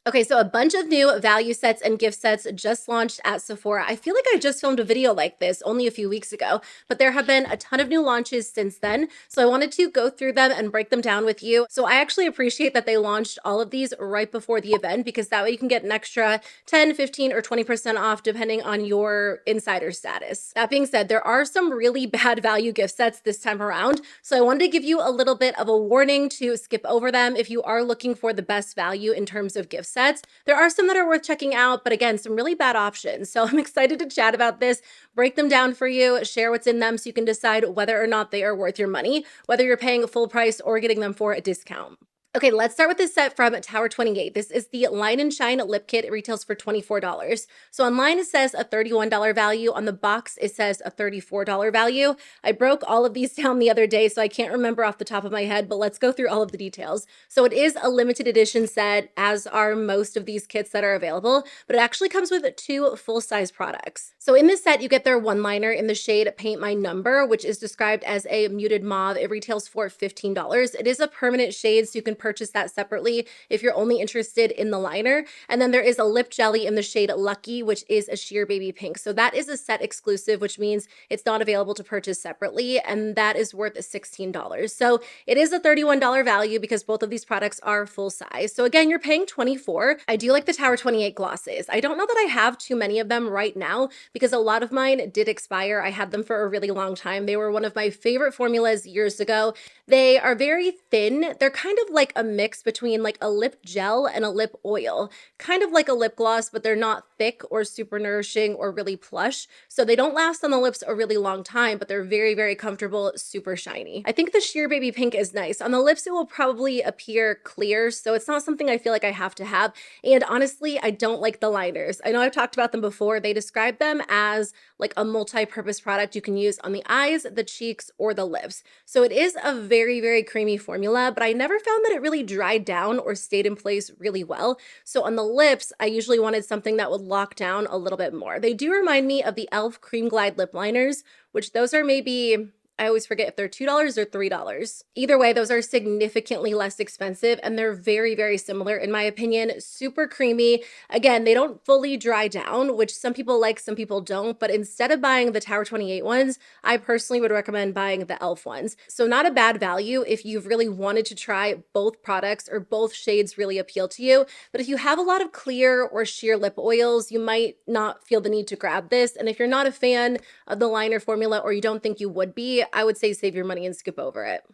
Okay, so a bunch of new value sets and gift sets just launched at Sephora. I feel like I just filmed a video like this only a few weeks ago, but there have been a ton of new launches since then. So I wanted to go through them and break them down with you. So I actually appreciate that they launched all of these right before the event because that way you can get an extra 10, 15, or 20% off depending on your insider status. That being said, there are some really bad value gift sets this time around. So I wanted to give you a little bit of a warning to skip over them if you are looking for the best value in terms of gift sets. There are some that are worth checking out, but again, some really bad options. So I'm excited to chat about this, break them down for you, share what's in them so you can decide whether or not they are worth your money, whether you're paying full price or getting them for a discount. Okay, let's start with this set from Tower 28. This is the Line and Shine Lip Kit. It retails for $24. So online it says a $31 value. On the box it says a $34 value. I broke all of these down the other day, so I can't remember off the top of my head, but let's go through all of the details. So it is a limited edition set, as are most of these kits that are available, but it actually comes with two full-size products. So in this set, you get their one liner in the shade Paint My Number, which is described as a muted mauve. It retails for $15. It is a permanent shade, so you can purchase that separately if you're only interested in the liner. And then there is a lip jelly in the shade Lucky, which is a sheer baby pink. So that is a set exclusive, which means it's not available to purchase separately, and that is worth $16. So it is a $31 value because both of these products are full size. So again, you're paying $24. I do like the Tower 28 glosses. I don't know that I have too many of them right now because a lot of mine did expire. I had them for a really long time. They were one of my favorite formulas years ago. They are very thin. They're kind of like a mix between like a lip gel and a lip oil, kind of like a lip gloss, but they're not thick or super nourishing or really plush. So they don't last on the lips a really long time, but they're very, very comfortable, super shiny. I think the sheer baby pink is nice. On the lips, it will probably appear clear, so it's not something I feel like I have to have. And honestly, I don't like the liners. I know I've talked about them before. They describe them as like a multi-purpose product you can use on the eyes, the cheeks, or the lips. So it is a very, very creamy formula, but I never found that it really dried down or stayed in place really well. So on the lips, I usually wanted something that would lock down a little bit more. They do remind me of the e.l.f. Cream Glide lip liners, which those are maybe, I always forget if they're $2 or $3. Either way, those are significantly less expensive and they're very, very similar in my opinion. Super creamy. Again, they don't fully dry down, which some people like, some people don't, but instead of buying the Tower 28 ones, I personally would recommend buying the e.l.f. ones. So not a bad value if you've really wanted to try both products or both shades really appeal to you. But if you have a lot of clear or sheer lip oils, you might not feel the need to grab this. And if you're not a fan of the liner formula or you don't think you would be, I would say save your money and skip over it.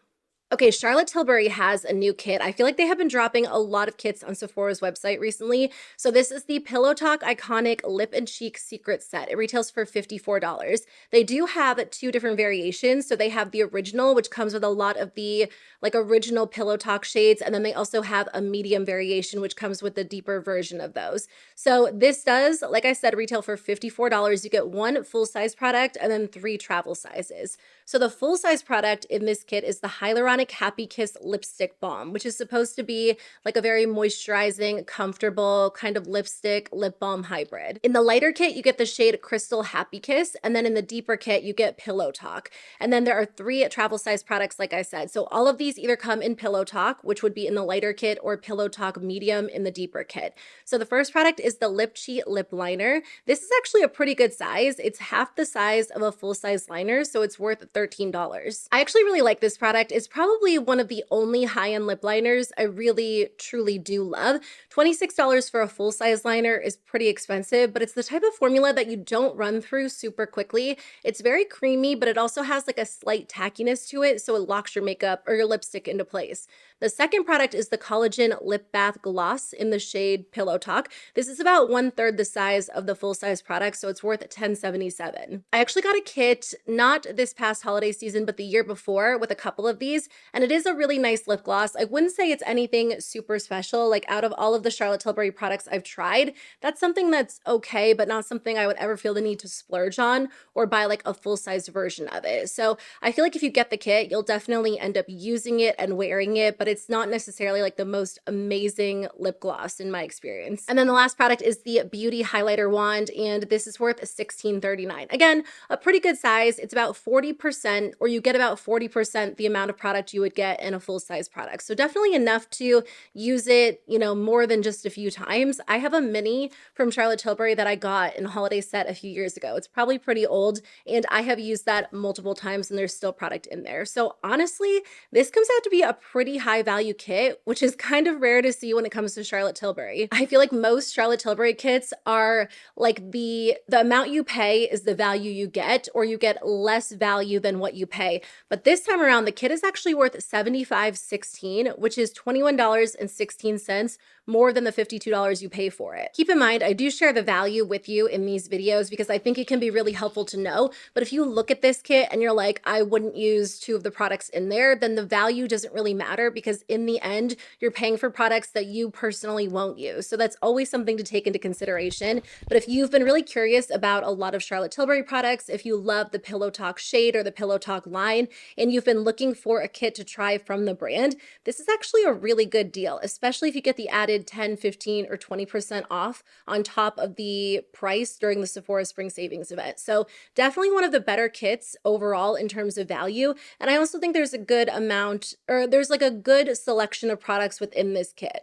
Okay, Charlotte Tilbury has a new kit. I feel like they have been dropping a lot of kits on Sephora's website recently. So this is the Pillow Talk Iconic Lip and Cheek Secret Set. It retails for $54. They do have two different variations. So they have the original, which comes with a lot of the like original Pillow Talk shades. And then they also have a medium variation, which comes with the deeper version of those. So this does, like I said, retail for $54. You get one full-size product and then 3 travel sizes. So the full-size product in this kit is the Hyaluronic Happy Kiss Lipstick Balm, which is supposed to be like a very moisturizing, comfortable kind of lipstick lip balm hybrid. In the lighter kit, you get the shade Crystal Happy Kiss, and then in the deeper kit, you get Pillow Talk. And then there are 3 travel size products, like I said. So all of these either come in Pillow Talk, which would be in the lighter kit, or Pillow Talk Medium in the deeper kit. So the first product is the Lip Cheat Lip Liner. This is actually a pretty good size. It's half the size of a full-size liner, so it's worth $13. I actually really like this product. It's probably one of the only high-end lip liners I really truly do love. $26 for a full-size liner is pretty expensive, but it's the type of formula that you don't run through super quickly. It's very creamy, but it also has like a slight tackiness to it, so it locks your makeup or your lipstick into place. The second product is the Collagen Lip Bath Gloss in the shade Pillow Talk. This is about 1/3 the size of the full-size product, so it's worth $10.77. I actually got a kit, not this past holiday season, but the year before with a couple of these, and it is a really nice lip gloss. I wouldn't say it's anything super special. Like out of all of the Charlotte Tilbury products I've tried, that's something that's okay, but not something I would ever feel the need to splurge on or buy like a full-size version of it. So I feel like if you get the kit, you'll definitely end up using it and wearing it, but but it's not necessarily like the most amazing lip gloss in my experience. And then the last product is the Beauty Highlighter Wand, and this is worth $16.39. Again, a pretty good size. It's about 40%, or you get about 40% the amount of product you would get in a full-size product. So definitely enough to use it, you know, more than just a few times. I have a mini from Charlotte Tilbury that I got in a holiday set a few years ago. It's probably pretty old, and I have used that multiple times and there's still product in there. So honestly, this comes out to be a pretty high value kit, which is kind of rare to see when it comes to Charlotte Tilbury. I feel like most Charlotte Tilbury kits are like the amount you pay is the value you get, or you get less value than what you pay. But this time around, the kit is actually worth $75.16, which is $21.16 more than the $52 you pay for it. Keep in mind, I do share the value with you in these videos because I think it can be really helpful to know. But if you look at this kit and you're like, I wouldn't use 2 of the products in there, then the value doesn't really matter, because in the end, you're paying for products that you personally won't use. So that's always something to take into consideration. But if you've been really curious about a lot of Charlotte Tilbury products, if you love the Pillow Talk shade or the Pillow Talk line, and you've been looking for a kit to try from the brand, this is actually a really good deal, especially if you get the added 10, 15, or 20% off on top of the price during the Sephora Spring Savings event. So definitely one of the better kits overall in terms of value. And I also think there's a good amount, or there's like a good selection of products within this kit.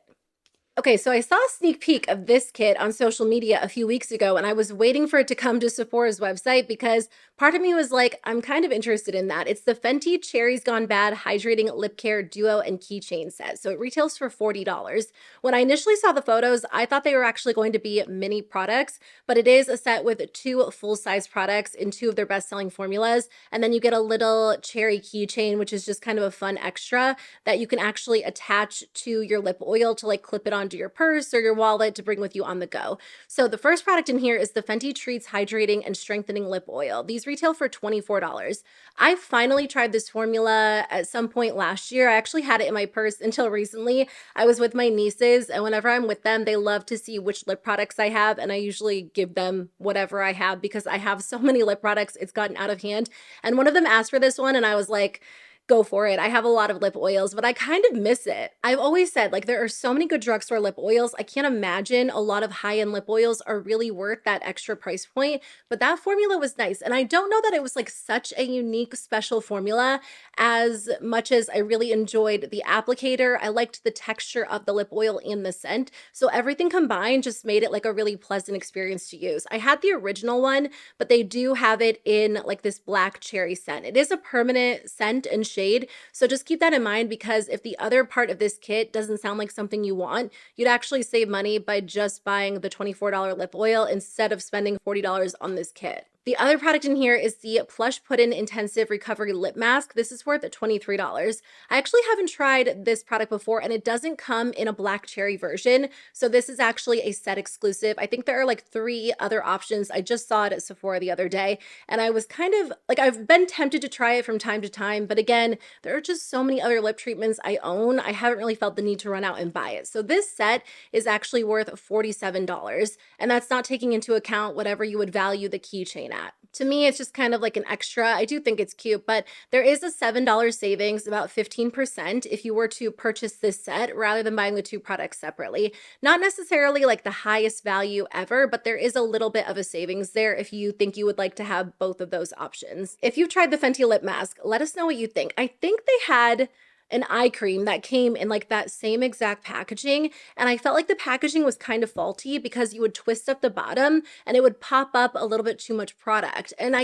Okay, so I saw a sneak peek of this kit on social media a few weeks ago, and I was waiting for it to come to Sephora's website because part of me was like, I'm kind of interested in that. It's the Fenty Cherriez Gone Bad Hydrating Lip Care Duo and Keychain set. So it retails for $40. When I initially saw the photos, I thought they were actually going to be mini products, but it is a set with 2 full-size products in 2 of their best-selling formulas. And then you get a little cherry keychain, which is just kind of a fun extra that you can actually attach to your lip oil to like clip it onto your purse or your wallet to bring with you on the go. So the first product in here is the Fenty Treats Hydrating and Strengthening Lip Oil. These retail for $24. I finally tried this formula at some point last year. I actually had it in my purse until recently. I was with my nieces, and whenever I'm with them, they love to see which lip products I have, and I usually give them whatever I have because I have so many lip products, it's gotten out of hand. And one of them asked for this one, and I was like, go for it. I have a lot of lip oils, but I kind of miss it. I've always said, like, there are so many good drugstore lip oils. I can't imagine a lot of high-end lip oils are really worth that extra price point, but that formula was nice. And I don't know that it was like such a unique special formula as much as I really enjoyed the applicator. I liked the texture of the lip oil and the scent. So everything combined just made it like a really pleasant experience to use. I had the original one, but they do have it in like this black cherry scent. It is a permanent scent and shade. So just keep that in mind, because if the other part of this kit doesn't sound like something you want, you'd actually save money by just buying the $24 lip oil instead of spending $40 on this kit. The other product in here is the Plush Put-In Intensive Recovery Lip Mask. This is worth $23. I actually haven't tried this product before, and it doesn't come in a black cherry version. So this is actually a set exclusive. I think there are like 3 other options. I just saw it at Sephora the other day, and I was kind of like, I've been tempted to try it from time to time, but again, there are just so many other lip treatments I own. I haven't really felt the need to run out and buy it. So this set is actually worth $47, and that's not taking into account whatever you would value the keychain at. To me, it's just kind of like an extra. I do think it's cute, but there is a $7 savings, about 15%, if you were to purchase this set rather than buying the 2 products separately. Not necessarily like the highest value ever, but there is a little bit of a savings there if you think you would like to have both of those options. If you've tried the Fenty lip mask, let us know what you think. I think they had an eye cream that came in like that same exact packaging, and I felt like the packaging was kind of faulty because you would twist up the bottom and it would pop up a little bit too much product. And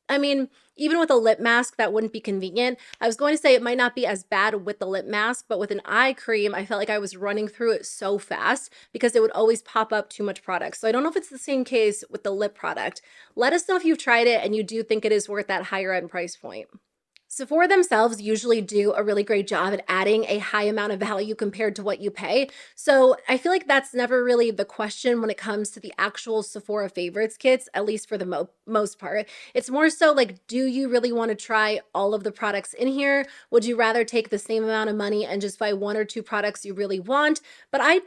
I mean, even with a lip mask, that wouldn't be convenient. I was going to say it might not be as bad with the lip mask, but with an eye cream, I felt like I was running through it so fast because it would always pop up too much product. So I don't know if it's the same case with the lip product. Let us know if you've tried it and you do think it is worth that higher end price point. Sephora themselves usually do a really great job at adding a high amount of value compared to what you pay. So I feel like that's never really the question when it comes to the actual Sephora favorites kits, at least for the most part. It's more so like, do you really want to try all of the products in here? Would you rather take the same amount of money and just buy 1 or 2 products you really want? But I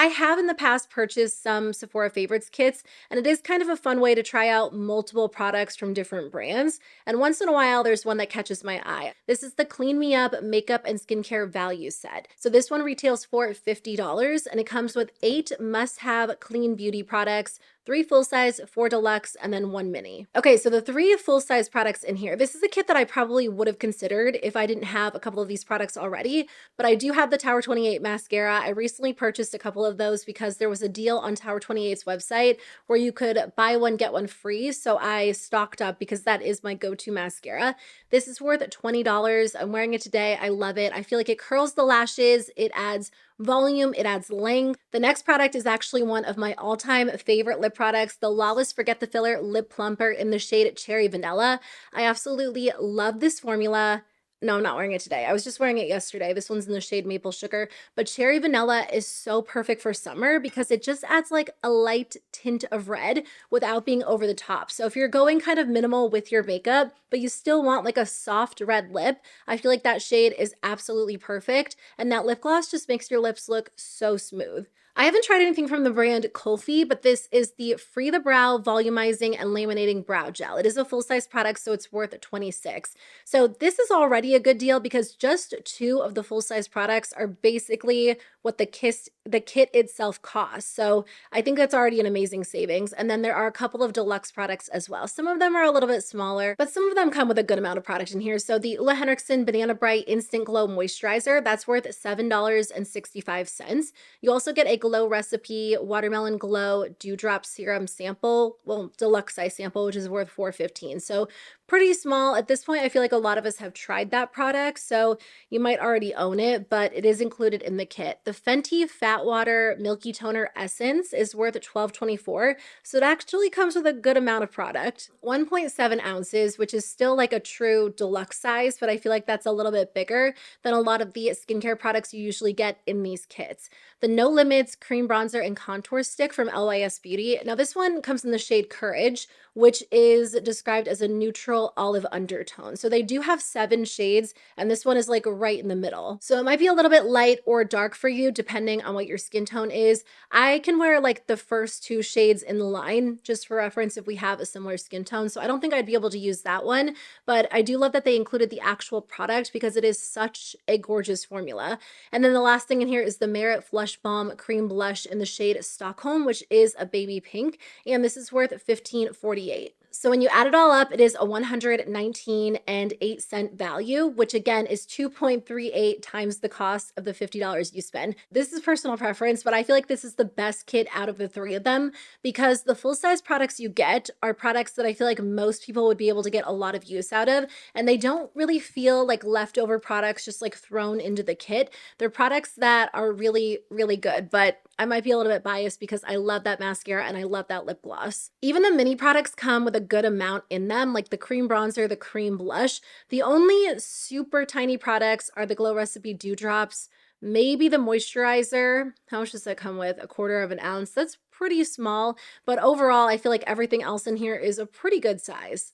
have in the past purchased some Sephora favorites kits, and it is kind of a fun way to try out multiple products from different brands. And once in a while, there's one that catches my eye. This is the Clean Me Up Makeup and Skincare Value Set. So this one retails for $50 and it comes with 8 must-have clean beauty products, 3 full-size, 4 deluxe, and then 1 mini. Okay, so the 3 full-size products in here, this is a kit that I probably would have considered if I didn't have a couple of these products already, but I do have the Tower 28 mascara. I recently purchased a couple of those because there was a deal on Tower 28's website where you could buy one, get one free, so I stocked up because that is my go-to mascara. This is worth $20. I'm wearing it today. I love it. I feel like it curls the lashes, it adds volume, it adds length. The next product is actually one of my all-time favorite lip products, the Lawless Forget the Filler Lip Plumper in the shade Cherry Vanilla. I absolutely love this formula. No, I'm not wearing it today. I was just wearing it yesterday. This one's in the shade Maple Sugar, but Cherry Vanilla is so perfect for summer because it just adds like a light tint of red without being over the top. So if you're going kind of minimal with your makeup, but you still want like a soft red lip, I feel like that shade is absolutely perfect. And that lip gloss just makes your lips look so smooth. I haven't tried anything from the brand Kulfi, but this is the Free the Brow Volumizing and Laminating Brow Gel. It is a full-size product, so it's worth $26. So this is already a good deal because just 2 of the full-size products are basically what the kit itself costs. So I think that's already an amazing savings. And then there are a couple of deluxe products as well. Some of them are a little bit smaller, but some of them come with a good amount of product in here. So the Ulla Henriksen Banana Bright Instant Glow Moisturizer, that's worth $7.65. You also get a Glow Recipe Watermelon Glow Dewdrop Serum sample, well, deluxe size sample, which is worth $4.15. So pretty small. At this point, I feel like a lot of us have tried that product, so you might already own it, but it is included in the kit. The Fenty Fat Water Milky Toner Essence is worth $12.24, so it actually comes with a good amount of product. 1.7 ounces, which is still like a true deluxe size, but I feel like that's a little bit bigger than a lot of the skincare products you usually get in these kits. The No Limits Cream Bronzer and Contour Stick from LYS Beauty. Now this one comes in the shade Courage, which is described as a neutral olive undertone. So they do have 7 shades, and this one is like right in the middle. So it might be a little bit light or dark for you, depending on what your skin tone is. I can wear like the first 2 shades in the line, just for reference if we have a similar skin tone. So I don't think I'd be able to use that one, but I do love that they included the actual product because it is such a gorgeous formula. And then the last thing in here is the Merit Flush Balm Cream Blush in the shade Stockholm, which is a baby pink, and this is worth $15.48. So when you add it all up, it is a $119.08 value, which again is 2.38 times the cost of the $50 you spend. This is personal preference, but I feel like this is the best kit out of the 3 of them because the full-size products you get are products that I feel like most people would be able to get a lot of use out of, and they don't really feel like leftover products just like thrown into the kit. They're products that are really, really good, but I might be a little bit biased because I love that mascara and I love that lip gloss. Even the mini products come with a good amount in them, like the cream bronzer, the cream blush. The only super tiny products are the Glow Recipe Dewdrops, maybe the moisturizer. How much does that come with? 1/4 of an ounce. That's pretty small, but overall, I feel like everything else in here is a pretty good size.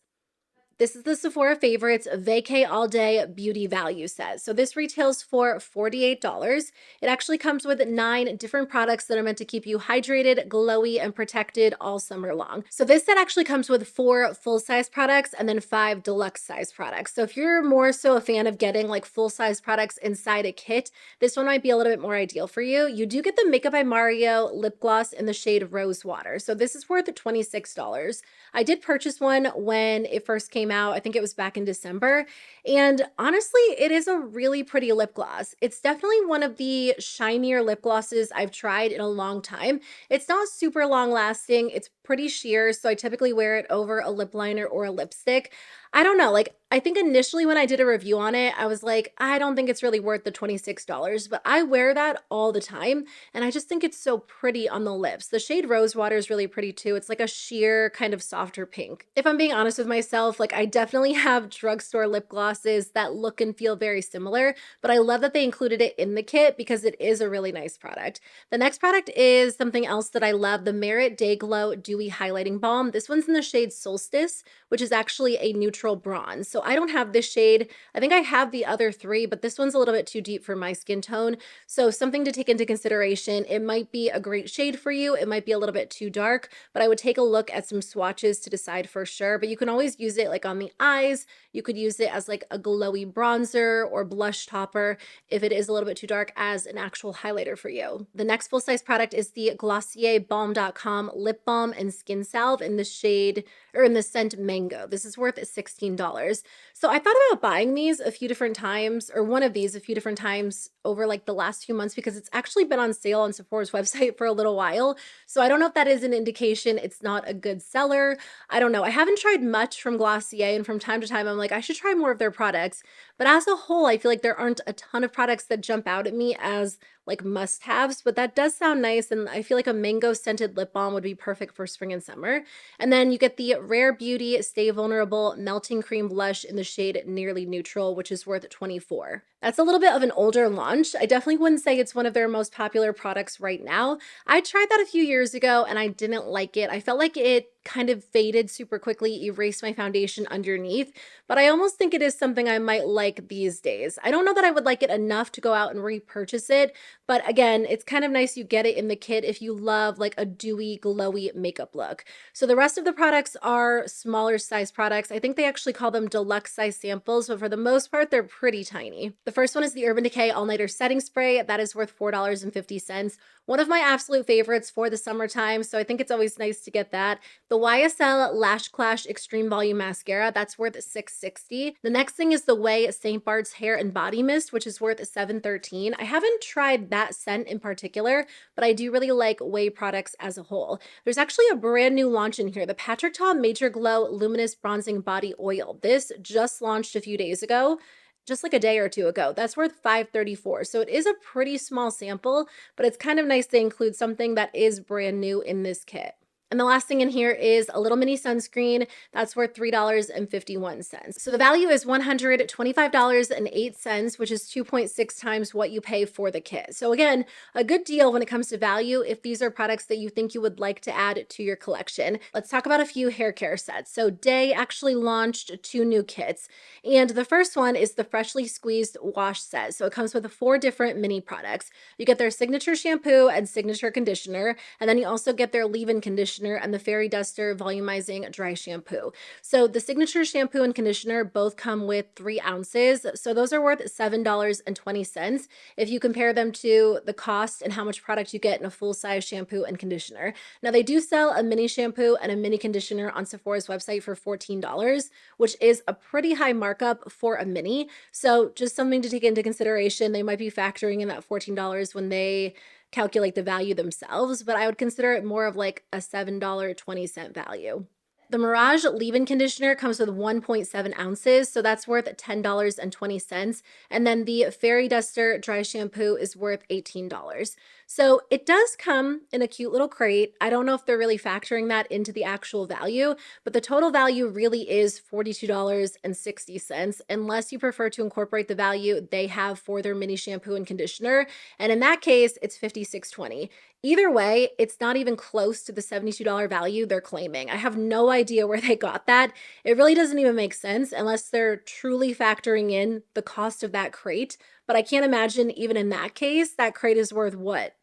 This is the Sephora Favorites Vacay All Day Beauty Value Set. So this retails for $48. It actually comes with 9 different products that are meant to keep you hydrated, glowy, and protected all summer long. So this set actually comes with 4 full-size products and then 5 deluxe-size products. So if you're more so a fan of getting like full-size products inside a kit, this one might be a little bit more ideal for you. You do get the Makeup by Mario lip gloss in the shade Rose Water. So this is worth $26. I did purchase one when it first came out. I think it was back in December. And honestly, it is a really pretty lip gloss. It's definitely one of the shinier lip glosses I've tried in a long time. It's not super long lasting. It's pretty sheer, so I typically wear it over a lip liner or a lipstick. I don't know, like I think initially when I did a review on it, I was like, I don't think it's really worth the $26, but I wear that all the time and I just think it's so pretty on the lips. The shade Rose Water is really pretty too. It's like a sheer kind of softer pink. If I'm being honest with myself, like I definitely have drugstore lip glosses that look and feel very similar, but I love that they included it in the kit because it is a really nice product. The next product is something else that I love, the Merit Day Glow Dewy Highlighting Balm. This one's in the shade Solstice, which is actually a neutral neutral bronze. So I don't have this shade. I think I have the other three, but this one's a little bit too deep for my skin tone. So something to take into consideration. It might be a great shade for you. It might be a little bit too dark, but I would take a look at some swatches to decide for sure. But you can always use it like on the eyes. You could use it as like a glowy bronzer or blush topper if it is a little bit too dark as an actual highlighter for you. The next full-size product is the Glossier Balm.com Lip Balm and Skin Salve in the shade, or in the scent Mango. This is worth $16. So I thought about buying these a few different times, or one of these a few different times over like the last few months, because it's actually been on sale on Sephora's website for a little while. So I don't know if that is an indication it's not a good seller. I don't know. I haven't tried much from Glossier, and from time to time I'm like, I should try more of their products. But as a whole, I feel like there aren't a ton of products that jump out at me as like must-haves, but that does sound nice, and I feel like a mango scented lip balm would be perfect for spring and summer. And then you get the Rare Beauty Stay Vulnerable Melting Cream Blush in the shade Nearly Neutral, which is worth $24. That's a little bit of an older launch. I definitely wouldn't say it's one of their most popular products right now. I tried that a few years ago and I didn't like it. I felt like it kind of faded super quickly, erased my foundation underneath, but I almost think it is something I might like these days. I don't know that I would like it enough to go out and repurchase it, but again, it's kind of nice you get it in the kit if you love like a dewy, glowy makeup look. So the rest of the products are smaller size products. I think they actually call them deluxe size samples, but for the most part, they're pretty tiny. The first one is the Urban Decay All Nighter Setting Spray. That is worth $4.50. One of my absolute favorites for the summertime, so I think it's always nice to get that. The YSL Lash Clash Extreme Volume Mascara, that's worth $6.60. The next thing is the Way St. Bart's Hair and Body Mist, which is worth $7.13. I haven't tried that scent in particular, but I do really like Way products as a whole. There's actually a brand new launch in here, the Patrick Ta Major Glow Luminous Bronzing Body Oil. This just launched a few days ago, just like a day or two ago. That's worth $5.34. So it is a pretty small sample, but it's kind of nice to include something that is brand new in this kit. And the last thing in here is a little mini sunscreen that's worth $3.51. So the value is $125.08, which is 2.6 times what you pay for the kit. So again, a good deal when it comes to value if these are products that you think you would like to add to your collection. Let's talk about a few hair care sets. So Day actually launched 2 new kits, and the first one is the Freshly Squeezed Wash Set. So it comes with 4 different mini products. You get their signature shampoo and signature conditioner, and then you also get their leave-in conditioner and the Fairy Duster Volumizing Dry Shampoo. So the signature shampoo and conditioner both come with 3 ounces. So those are worth $7.20 if you compare them to the cost and how much product you get in a full-size shampoo and conditioner. Now they do sell a mini shampoo and a mini conditioner on Sephora's website for $14, which is a pretty high markup for a mini. So just something to take into consideration. They might be factoring in that $14 when they calculate the value themselves, but I would consider it more of like a $7.20 value. The Mirage leave-in conditioner comes with 1.7 ounces, so that's worth $10.20. And then the Fairy Duster dry shampoo is worth $18. So it does come in a cute little crate. I don't know if they're really factoring that into the actual value, but the total value really is $42.60, unless you prefer to incorporate the value they have for their mini shampoo and conditioner. And in that case, it's $56.20. Either way, it's not even close to the $72 value they're claiming. I have no idea where they got that. It really doesn't even make sense unless they're truly factoring in the cost of that crate. But I can't imagine even in that case, that crate is worth what?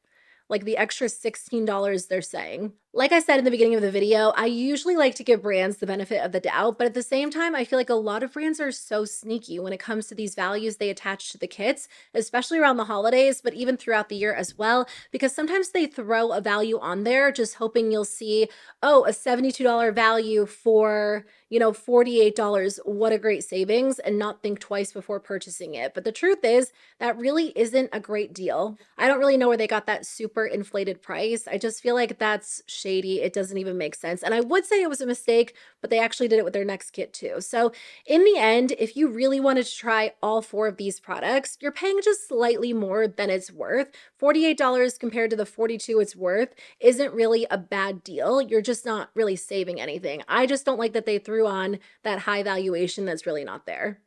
Like the extra $16 they're saying. Like I said in the beginning of the video, I usually like to give brands the benefit of the doubt, but at the same time, I feel like a lot of brands are so sneaky when it comes to these values they attach to the kits, especially around the holidays, but even throughout the year as well, because sometimes they throw a value on there just hoping you'll see, oh, a $72 value for, $48, what a great savings, and not think twice before purchasing it. But the truth is, that really isn't a great deal. I don't really know where they got that super inflated price. I just feel like that's shady. It doesn't even make sense. And I would say it was a mistake, but they actually did it with their next kit too. So in the end, if you really wanted to try all 4 of these products, you're paying just slightly more than it's worth. $48 compared to the $42 it's worth isn't really a bad deal. You're just not really saving anything. I just don't like that they threw on that high valuation that's really not there.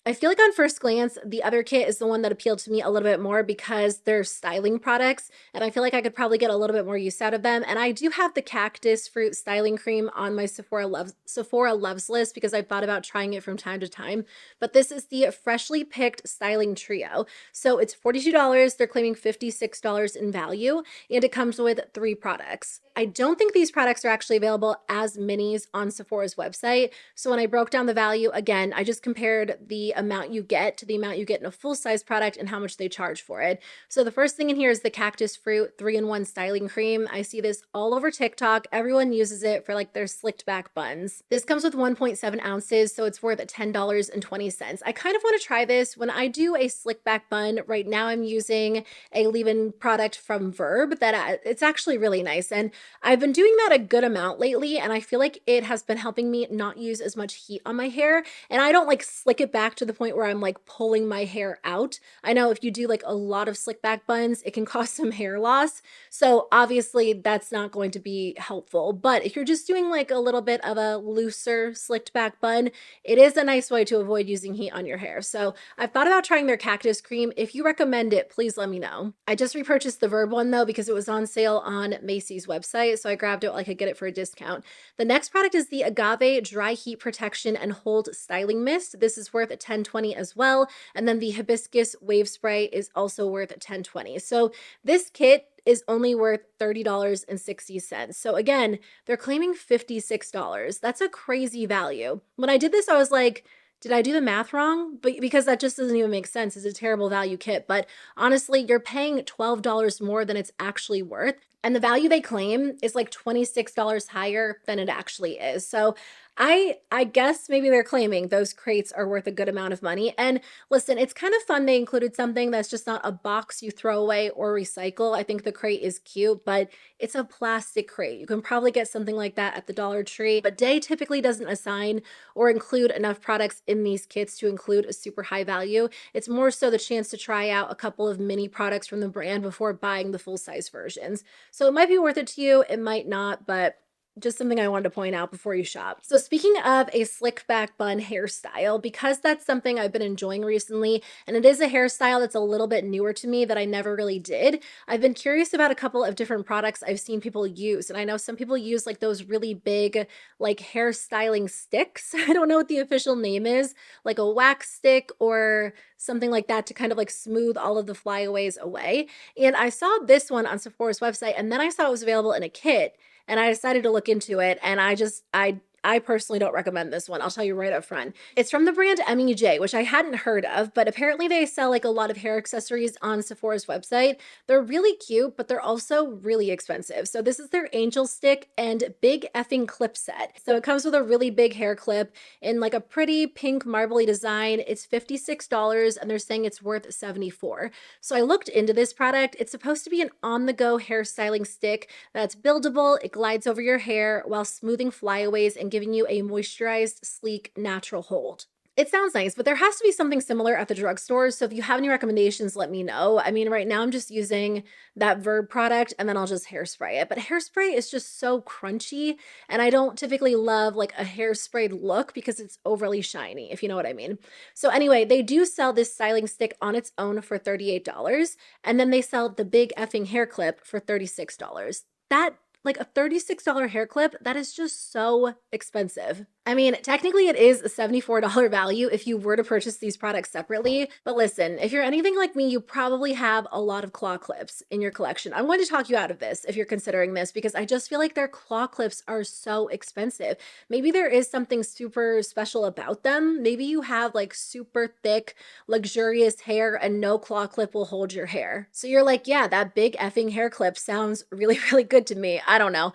I feel like on first glance, the other kit is the one that appealed to me a little bit more because they're styling products, and I feel like I could probably get a little bit more use out of them. And I do have the cactus fruit styling cream on my Sephora loves list because I've thought about trying it from time to time. But this is the freshly picked styling trio. So it's $42. They're claiming $56 in value, and it comes with 3 products. I don't think these products are actually available as minis on Sephora's website. So when I broke down the value, again, I just compared the amount you get to the amount you get in a full-size product and how much they charge for it. So the first thing in here is the cactus fruit 3-in-1 styling cream. I see this all over TikTok. Everyone uses it for like their slicked back buns. This comes with 1.7 ounces, so it's worth $10.20. I kind of want to try this when I do a slick back bun. Right now I'm using a leave-in product from Verb that it's actually really nice. And I've been doing that a good amount lately, and I feel like it has been helping me not use as much heat on my hair. And I don't like slick it back to the point where I'm like pulling my hair out. I know if you do like a lot of slick back buns, it can cause some hair loss. So obviously that's not going to be helpful. But if you're just doing like a little bit of a looser slicked back bun, it is a nice way to avoid using heat on your hair. So I've thought about trying their cactus cream. If you recommend it, please let me know. I just repurchased the Verb one though because it was on sale on Macy's website. So I grabbed it while I could get it for a discount. The next product is the Agave Dry Heat Protection and Hold Styling Mist. This is worth $10.20 as well. And then the Hibiscus Wave Spray is also worth $10.20. So this kit is only worth $30.60. So again, they're claiming $56. That's a crazy value. When I did this, I was like, did I do the math wrong? But because that just doesn't even make sense. It's a terrible value kit. But honestly, you're paying $12 more than it's actually worth. And the value they claim is like $26 higher than it actually is. So I guess maybe they're claiming those crates are worth a good amount of money. And listen, it's kind of fun they included something that's just not a box you throw away or recycle. I think the crate is cute, but it's a plastic crate. You can probably get something like that at the Dollar Tree, but Day typically doesn't assign or include enough products in these kits to include a super high value. It's more so the chance to try out a couple of mini products from the brand before buying the full-size versions. So it might be worth it to you, it might not, but just something I wanted to point out before you shop. So speaking of a slick back bun hairstyle, because that's something I've been enjoying recently, and it is a hairstyle that's a little bit newer to me that I never really did, I've been curious about a couple of different products I've seen people use. And I know some people use like those really big like hairstyling sticks. I don't know what the official name is, like a wax stick or something like that to kind of like smooth all of the flyaways away. And I saw this one on Sephora's website, and then I saw it was available in a kit. And I decided to look into it, and I personally don't recommend this one. I'll tell you right up front. It's from the brand MEJ, which I hadn't heard of, but apparently they sell like a lot of hair accessories on Sephora's website. They're really cute, but they're also really expensive. So this is their Angelstick and Big Effing Clip set. So it comes with a really big hair clip in like a pretty pink marbly design. It's $56 and they're saying it's worth $74. So I looked into this product. It's supposed to be an on-the-go hairstyling stick that's buildable. It glides over your hair while smoothing flyaways and giving you a moisturized, sleek, natural hold. It sounds nice, but there has to be something similar at the drugstore. So if you have any recommendations, let me know. I mean, right now I'm just using that Verb product and then I'll just hairspray it. But hairspray is just so crunchy, and I don't typically love like a hairsprayed look because it's overly shiny, if you know what I mean. So anyway, they do sell this styling stick on its own for $38, and then they sell the Big Effing hair clip for $36. That like a $36 hair clip, that is just so expensive. I mean, technically it is a $74 value if you were to purchase these products separately. But listen, if you're anything like me, you probably have a lot of claw clips in your collection. I'm going to talk you out of this if you're considering this because I just feel like their claw clips are so expensive. Maybe there is something super special about them. Maybe you have like super thick, luxurious hair and no claw clip will hold your hair. So you're like, yeah, that Big Effing hair clip sounds really, really good to me. I don't know.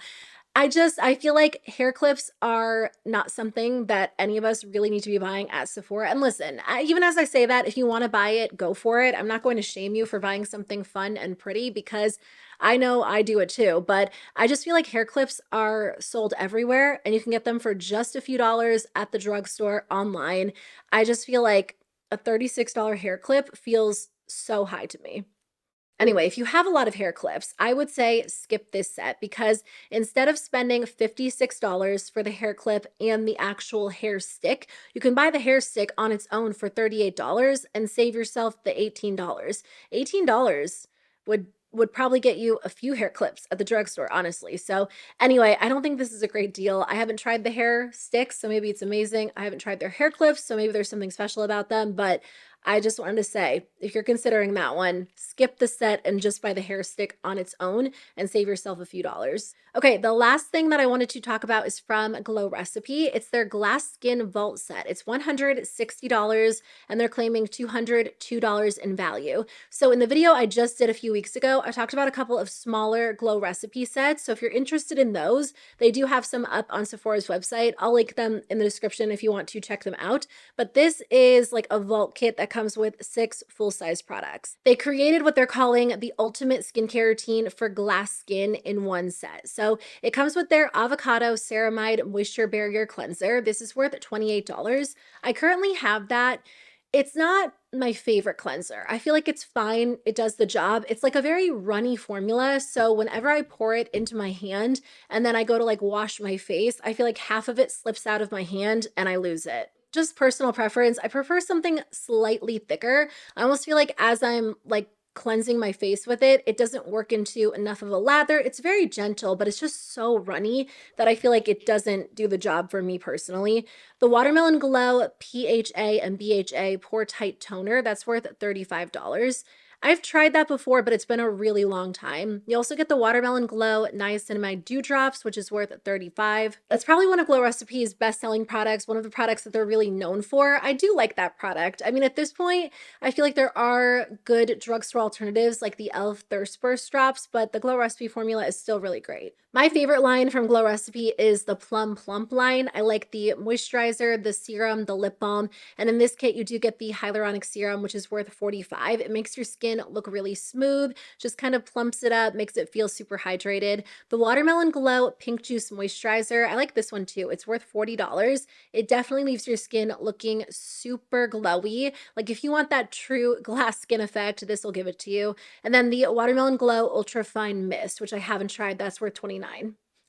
I feel like hair clips are not something that any of us really need to be buying at Sephora. And listen, even as I say that, if you want to buy it, go for it. I'm not going to shame you for buying something fun and pretty because I know I do it too. But I just feel like hair clips are sold everywhere and you can get them for just a few dollars at the drugstore online. I just feel like a $36 hair clip feels so high to me. Anyway, if you have a lot of hair clips, I would say skip this set because instead of spending $56 for the hair clip and the actual hair stick, you can buy the hair stick on its own for $38 and save yourself the $18. $18 would probably get you a few hair clips at the drugstore, honestly. So anyway, I don't think this is a great deal. I haven't tried the hair sticks, so maybe it's amazing. I haven't tried their hair clips, so maybe there's something special about them, but I just wanted to say, if you're considering that one, skip the set and just buy the hair stick on its own and save yourself a few dollars. Okay, the last thing that I wanted to talk about is from Glow Recipe. It's their Glass Skin Vault set. It's $160 and they're claiming $202 in value. So in the video I just did a few weeks ago, I talked about a couple of smaller Glow Recipe sets. So if you're interested in those, they do have some up on Sephora's website. I'll link them in the description if you want to check them out. But this is like a vault kit that comes with 6 full-size products. They created what they're calling the ultimate skincare routine for glass skin in one set. So it comes with their avocado ceramide moisture barrier cleanser. This is worth $28. I currently have that. It's not my favorite cleanser. I feel like it's fine. It does the job. It's like a very runny formula. So whenever I pour it into my hand and then I go to like wash my face, I feel like half of it slips out of my hand and I lose it. Just personal preference. I prefer something slightly thicker. I almost feel like as I'm like cleansing my face with it, it doesn't work into enough of a lather. It's very gentle, but it's just so runny that I feel like it doesn't do the job for me personally. The Watermelon Glow PHA and BHA Pore Tight Toner, that's worth $35. I've tried that before, but it's been a really long time. You also get the Watermelon Glow Niacinamide Dewdrops, which is worth $35. That's probably one of Glow Recipe's best-selling products, one of the products that they're really known for. I do like that product. I mean, at this point, I feel like there are good drugstore alternatives like the e.l.f. Thirst Burst Drops, but the Glow Recipe formula is still really great. My favorite line from Glow Recipe is the Plum Plump line. I like the moisturizer, the serum, the lip balm, and in this kit, you do get the hyaluronic serum, which is worth $45. It makes your skin look really smooth, just kind of plumps it up, makes it feel super hydrated. The Watermelon Glow Pink Juice Moisturizer, I like this one too. It's worth $40. It definitely leaves your skin looking super glowy. Like if you want that true glass skin effect, this will give it to you. And then the Watermelon Glow Ultra Fine Mist, which I haven't tried, that's worth $29.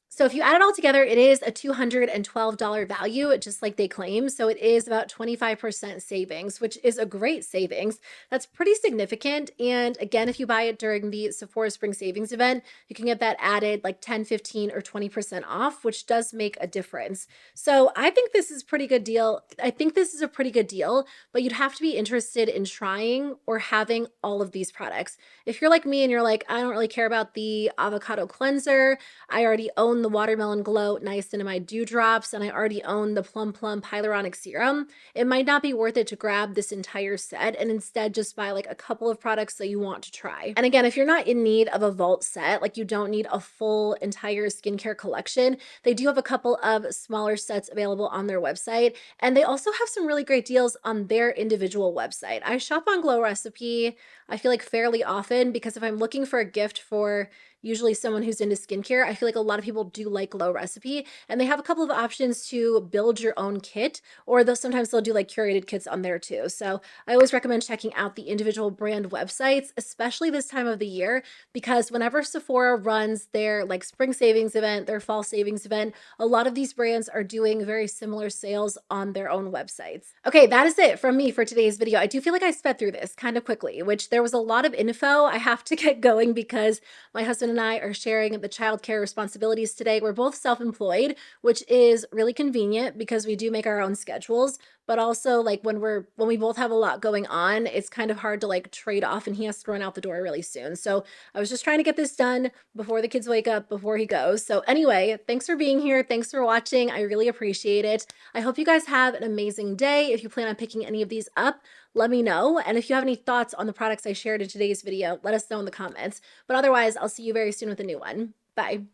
So if you add it all together, it is a $212 value, just like they claim. So it is about 25% savings, which is a great savings. That's pretty significant. And again, if you buy it during the Sephora Spring Savings event, you can get that added like 10, 15, or 20% off, which does make a difference. So I think this is a pretty good deal. I think this is a pretty good deal, but you'd have to be interested in trying or having all of these products. If you're like me and you're like, I don't really care about the avocado cleanser, I already own the Watermelon Glow Niacinamide Dewdrops, and I already own the Plum Plump Hyaluronic Serum, it might not be worth it to grab this entire set and instead just buy like a couple of products that you want to try. And again, if you're not in need of a vault set, like you don't need a full entire skincare collection, they do have a couple of smaller sets available on their website, and they also have some really great deals on their individual website. I shop on Glow Recipe, I feel like fairly often, because if I'm looking for a gift for usually someone who's into skincare, I feel like a lot of people do like Glow Recipe, and they have a couple of options to build your own kit, or sometimes they'll do like curated kits on there too. So I always recommend checking out the individual brand websites, especially this time of the year, because whenever Sephora runs their like spring savings event, their fall savings event, a lot of these brands are doing very similar sales on their own websites. Okay, that is it from me for today's video. I do feel like I sped through this kind of quickly, which there was a lot of info. I have to get going because my husband and I are sharing the childcare responsibilities today. We're both self-employed, which is really convenient because we do make our own schedules, but also like when we both have a lot going on, it's kind of hard to like trade off, and he has to run out the door really soon. So I was just trying to get this done before the kids wake up, before he goes. So anyway, thanks for being here. Thanks for watching. I really appreciate it. I hope you guys have an amazing day. If you plan on picking any of these up, let me know. And if you have any thoughts on the products I shared in today's video, let us know in the comments. But otherwise, I'll see you very soon with a new one. Bye.